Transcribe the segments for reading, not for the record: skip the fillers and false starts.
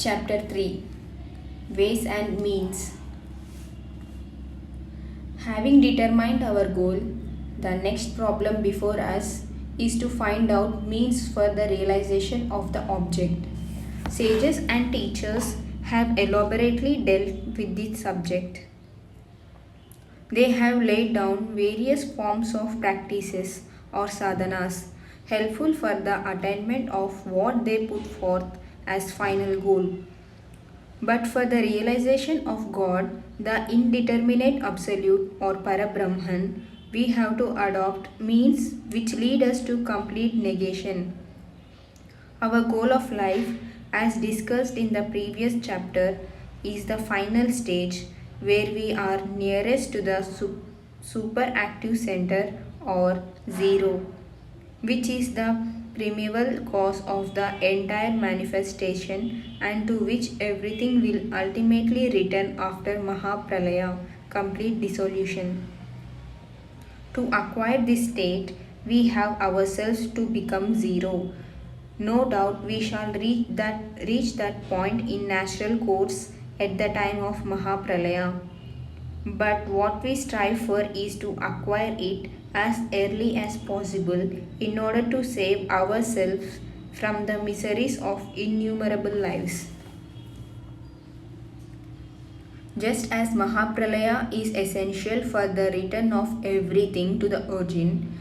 Chapter 3 Ways and Means. Having determined our goal, the next problem before us is to find out means for the realization of the object. Sages and teachers have elaborately dealt with this subject. They have laid down various forms of practices or sadhanas helpful for the attainment of what they put forth as final goal. But for the realization of God, the indeterminate absolute or Parabrahman, we have to adopt means which lead us to complete negation. Our goal of life, as discussed in the previous chapter, is the final stage where we are nearest to the superactive center or zero, which is the primeval cause of the entire manifestation and to which everything will ultimately return after Mahapralaya, complete dissolution. To acquire this state, we have ourselves to become zero. No doubt we shall reach that point in natural course at the time of Mahapralaya. But what we strive for is to acquire it as early as possible in order to save ourselves from the miseries of innumerable lives. Just as Mahapralaya is essential for the return of everything to the origin,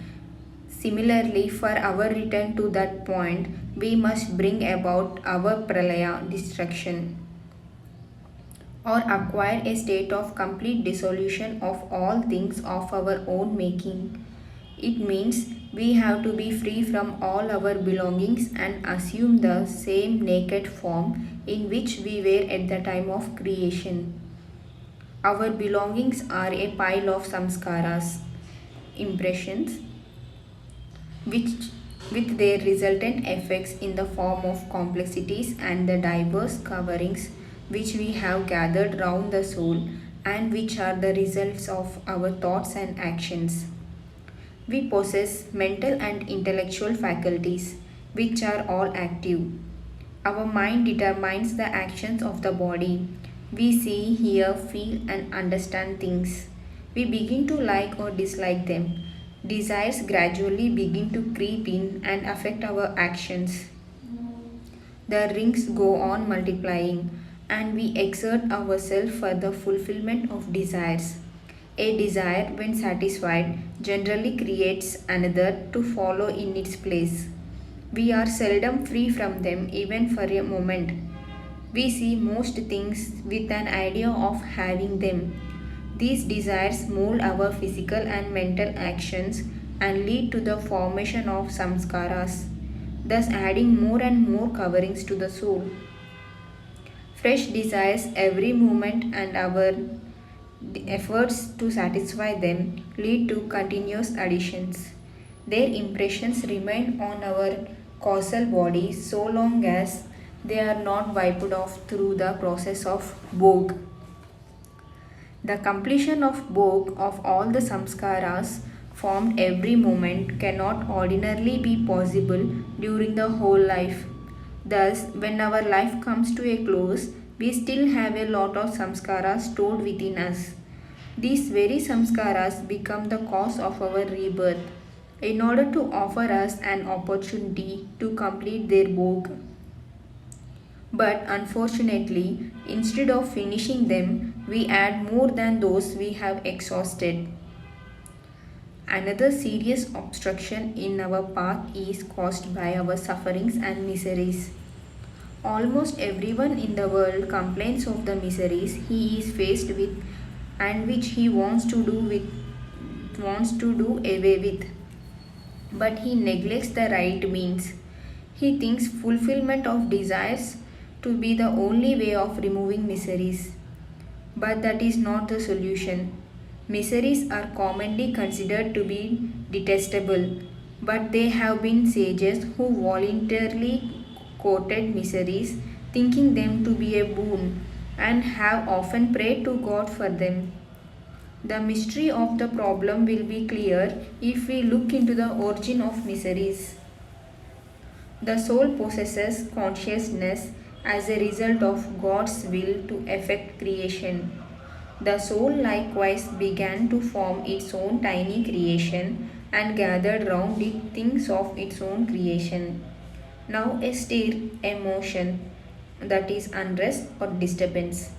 similarly for our return to that point, we must bring about our Pralaya destruction, or acquire a state of complete dissolution of all things of our own making. It means we have to be free from all our belongings and assume the same naked form in which we were at the time of creation. Our belongings are a pile of samskaras, impressions, which with their resultant effects in the form of complexities and the diverse coverings which we have gathered round the soul and which are the results of our thoughts and actions. We possess mental and intellectual faculties which are all active. Our mind determines the actions of the body. We see, hear, feel, and understand things. We begin to like or dislike them. Desires gradually begin to creep in and affect our actions. The rings go on multiplying, and we exert ourselves for the fulfillment of desires. A desire, when satisfied, generally creates another to follow in its place. We are seldom free from them even for a moment. We see most things with an idea of having them. These desires mold our physical and mental actions and lead to the formation of samskaras, thus adding more and more coverings to the soul. Fresh desires every moment, and our efforts to satisfy them lead to continuous additions. Their impressions remain on our causal body so long as they are not wiped off through the process of bhog. The completion of bhog of all the samskaras formed every moment cannot ordinarily be possible during the whole life. Thus, when our life comes to a close, we still have a lot of samskaras stored within us. These very samskaras become the cause of our rebirth in order to offer us an opportunity to complete their bhog. But unfortunately, instead of finishing them, we add more than those we have exhausted. Another serious obstruction in our path is caused by our sufferings and miseries. Almost everyone in the world complains of the miseries he is faced with and which he wants to do away with. But he neglects the right means. He thinks fulfillment of desires to be the only way of removing miseries. But that is not the solution. Miseries are commonly considered to be detestable, but there have been sages who voluntarily courted miseries, thinking them to be a boon, and have often prayed to God for them. The mystery of the problem will be clear if we look into the origin of miseries. The soul possesses consciousness as a result of God's will to effect creation. The soul likewise began to form its own tiny creation and gathered round it things of its own creation. Now a stir, a motion, that is unrest or disturbance,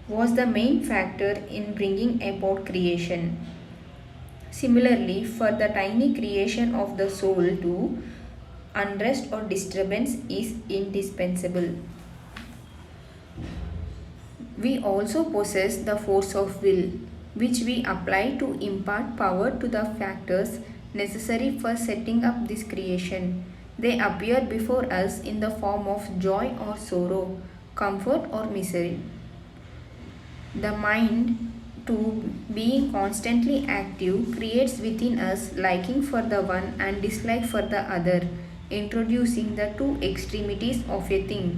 was the main factor in bringing about creation. Similarly, for the tiny creation of the soul too, unrest or disturbance is indispensable. We also possess the force of will, which we apply to impart power to the factors necessary for setting up this creation. They appear before us in the form of joy or sorrow, comfort or misery. The mind, to being constantly active, creates within us liking for the one and dislike for the other, introducing the two extremities of a thing.